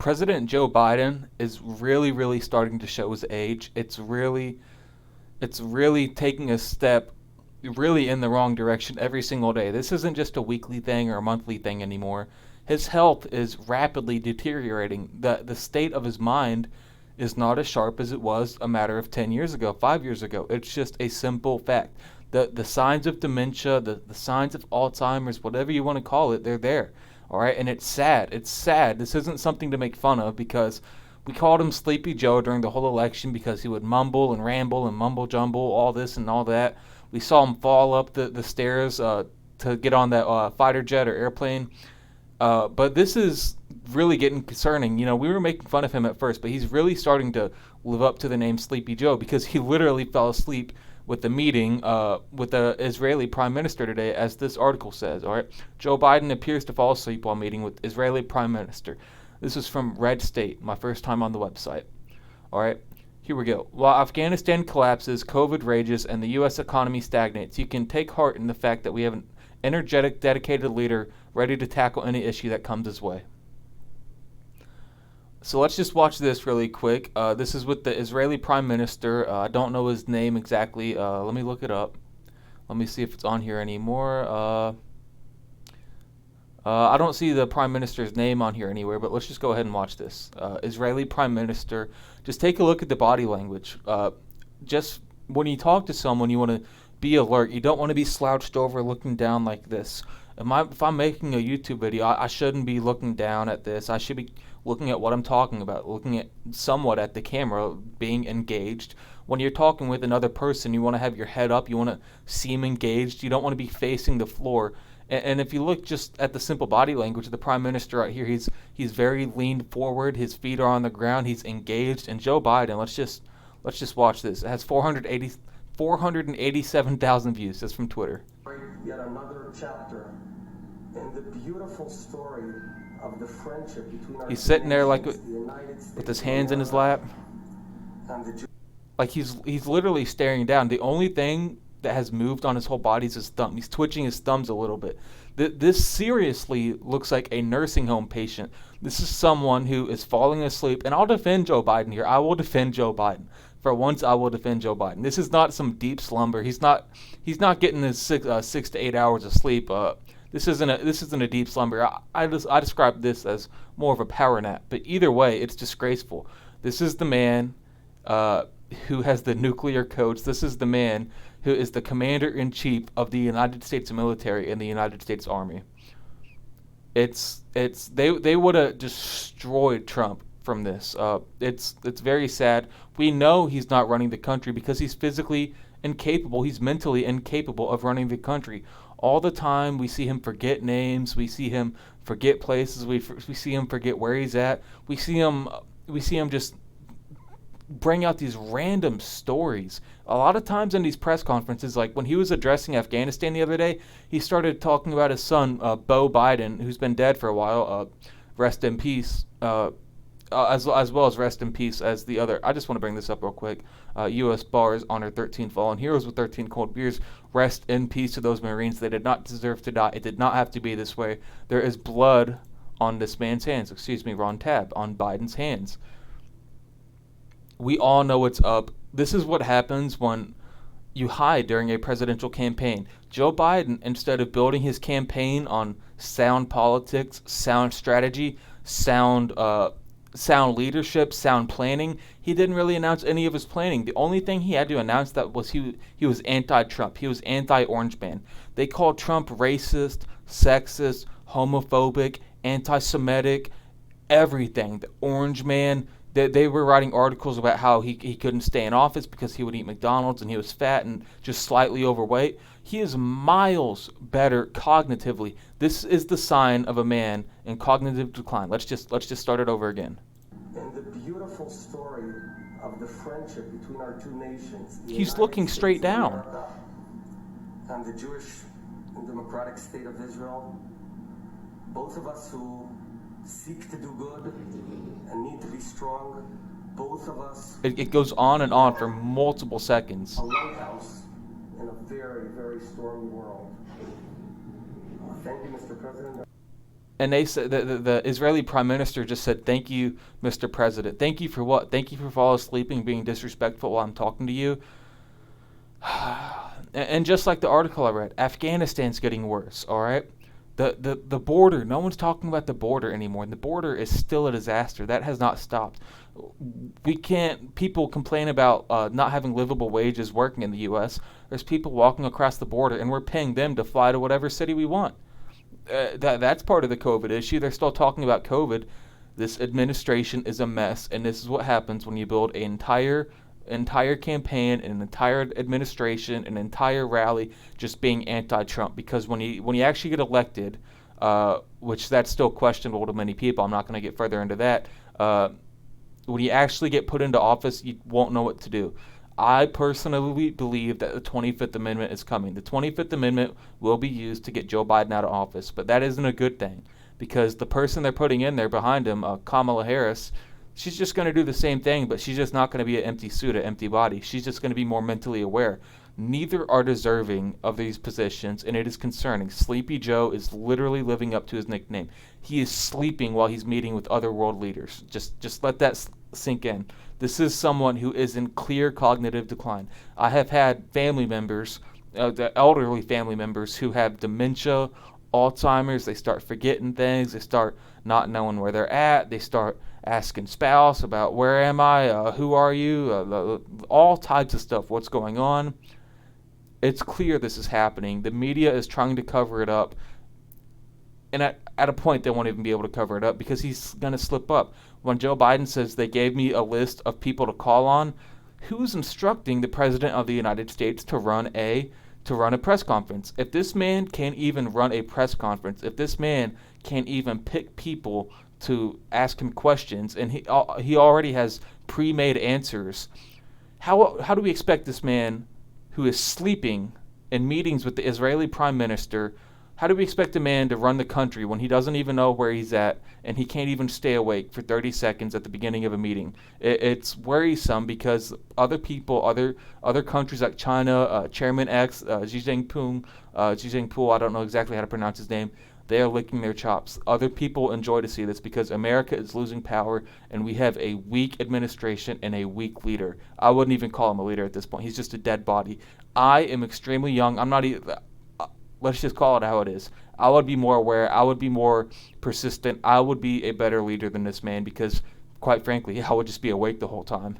President Joe Biden is really starting to show his age. It's really taking a step really in the wrong direction every single day. This isn't just a weekly thing or a monthly thing anymore. His health is rapidly deteriorating. The state of his mind is not as sharp as it was a matter of 10 years ago, 5 years ago. It's just a simple fact. The signs of dementia, the signs of Alzheimer's, whatever you want to call it, they're there. All right, and it's sad. It's sad. This isn't something to make fun of because we called him Sleepy Joe during the whole election because he would mumble and ramble and mumble jumble, all this and all that. We saw him fall up the stairs to get on that fighter jet or airplane. But this is really getting concerning. You know, we were making fun of him at first, but he's really starting to live up to the name Sleepy Joe because he literally fell asleep with the meeting with the Israeli Prime Minister today, as this article says. All right, Joe Biden appears to fall asleep while meeting with Israeli Prime Minister. This is from Red State, my first time on the website. All right, here we go. While Afghanistan collapses, COVID rages, and the U.S. economy stagnates, you can take heart in the fact that we have an energetic, dedicated leader ready to tackle any issue that comes his way. So let's just watch this really quick. This is with the Israeli Prime Minister. I don't know his name exactly. Let me look it up. Let me see if it's on here anymore. I don't see the Prime Minister's name on here anywhere, but let's just go ahead and watch this. Israeli Prime Minister. Just take a look at the body language. Just when you talk to someone, you want to be alert. You don't want to be slouched over looking down like this. If I'm making a YouTube video, I shouldn't be looking down at this. I should be looking at what I'm talking about, looking at somewhat at the camera, being engaged. When you're talking with another person, you want to have your head up. You want to seem engaged. You don't want to be facing the floor. And if you look just at the simple body language of the Prime Minister right here, he's very leaned forward. His feet are on the ground. He's engaged. And Joe Biden, let's just watch this. It has 487,000 views. That's from Twitter. Yet another chapter in the beautiful story of the friendship between our He's sitting there like the United States with his hands in his lap. and the Like he's literally staring down. The only thing that has moved on his whole body is his thumb. He's twitching his thumbs a little bit. This seriously looks like a nursing home patient. This is someone who is falling asleep. And I'll defend Joe Biden here. I will defend Joe Biden. For once, I will defend Joe Biden. This is not some deep slumber. He's not getting his 6 to 8 hours of sleep. This isn't a deep slumber. I describe this as more of a power nap. But either way, it's disgraceful. This is the man who has the nuclear codes. This is the man who is the commander-in-chief of the United States military and the United States Army. They would have destroyed Trump from this. It's very sad. We know he's not running the country because he's physically incapable. He's mentally incapable of running the country. All the time we see him forget names. We see him forget places. We see him forget where he's at. We see him just bring out these random stories. A lot of times in these press conferences, like when he was addressing Afghanistan the other day, he started talking about his son, Beau Biden, who's been dead for a while. Rest in peace. As well as rest in peace as the other. I just want to bring this up real quick. U.S. Bars honor 13 fallen heroes with 13 cold beers. Rest in peace to those Marines. They did not deserve to die. It did not have to be this way. There is blood on this man's hands. Excuse me, Ron Tabb, on Biden's hands. We all know what's up. This is what happens when you hide during a presidential campaign. Joe Biden, instead of building his campaign on sound politics, sound strategy, sound leadership, sound planning, he didn't really announce any of his planning. The only thing he had to announce that was he was anti-Trump. He was anti-Orange Man. They called Trump racist, sexist, homophobic, anti-Semitic, everything. The Orange Man. They were writing articles about how he couldn't stay in office because he would eat McDonald's and he was fat and just slightly overweight. He is miles better cognitively. This is the sign of a man in cognitive decline. Let's just start it over again. and the beautiful story of the friendship between our two nations. He's looking straight down. And the Jewish and democratic state of Israel. Both of us who seek to do good and need to be strong. Both of us. It goes on and on for multiple seconds. A lighthouse in a very, very stormy world. Thank you, Mr. President. And they said the Israeli prime minister just said, "Thank you, Mr. President. Thank you for what? Thank you for falling asleep and being disrespectful while I'm talking to you." And just like the article I read, Afghanistan's getting worse. All right, the border. No one's talking about the border anymore. And the border is still a disaster. That has not stopped. We can't. People complain about not having livable wages working in the U.S. There's people walking across the border, and we're paying them to fly to whatever city we want. That's part of the COVID issue. They're still talking about COVID. This administration is a mess, and this is what happens when you build an entire campaign, an entire administration, an entire rally just being anti-Trump. Because when you actually get elected, which that's still questionable to many people, I'm not going to get further into that. When you actually get put into office, you won't know what to do. I personally believe that the 25th Amendment is coming. The 25th Amendment will be used to get Joe Biden out of office, but that isn't a good thing because the person they're putting in there behind him, Kamala Harris, she's just going to do the same thing, but she's just not going to be an empty suit, an empty body. She's just going to be more mentally aware. Neither are deserving of these positions, and it is concerning. Sleepy Joe is literally living up to his nickname. He is sleeping while he's meeting with other world leaders. Just let that sink in. This is someone who is in clear cognitive decline. I have had family members, the elderly family members, who have dementia, Alzheimer's. They start forgetting things. They start not knowing where they're at. They start asking spouse about where am I, who are you, all types of stuff. What's going on? It's clear this is happening. The media is trying to cover it up. And at a point, they won't even be able to cover it up because he's going to slip up. When Joe Biden says they gave me a list of people to call on, who's instructing the President of the United States to run a press conference? If this man can't even run a press conference, if this man can't even pick people to ask him questions, and he already has pre-made answers, how do we expect this man who is sleeping in meetings with the Israeli prime minister, how do we expect a man to run the country when he doesn't even know where he's at and he can't even stay awake for 30 seconds at the beginning of a meeting? It's worrisome because other people, other countries like China, Chairman X, Xi Jinping, I don't know exactly how to pronounce his name, they are licking their chops. Other people enjoy to see this because America is losing power and we have a weak administration and a weak leader. I wouldn't even call him a leader at this point. He's just a dead body. I am extremely young. I'm not even... Let's just call it how it is. I would be more aware. I would be more persistent. I would be a better leader than this man because, quite frankly, I would just be awake the whole time.